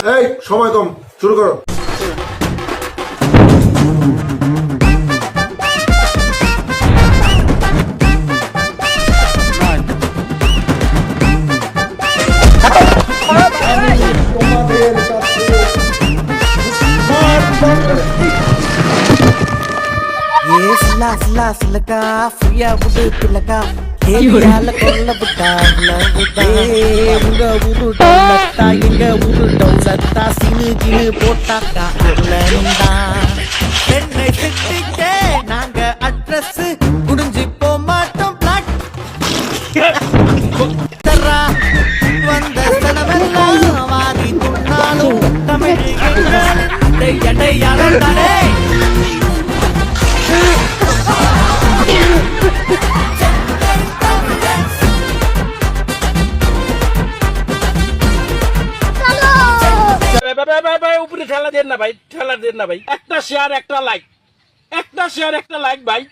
এই সময় কম, শুরু করো। நாங்க அட்ரஸ் குடிஞ்சு போமாட்டோம் வந்த ஸ்தலமெல்லாம் வாரி துண்ணாலும் தமிழ் எடையாளே উপরে ঠেলা দেন না ভাই, ঠেলা দেন না ভাই। একটা শেয়ার একটা লাইক, একটা শেয়ার একটা লাইক ভাই।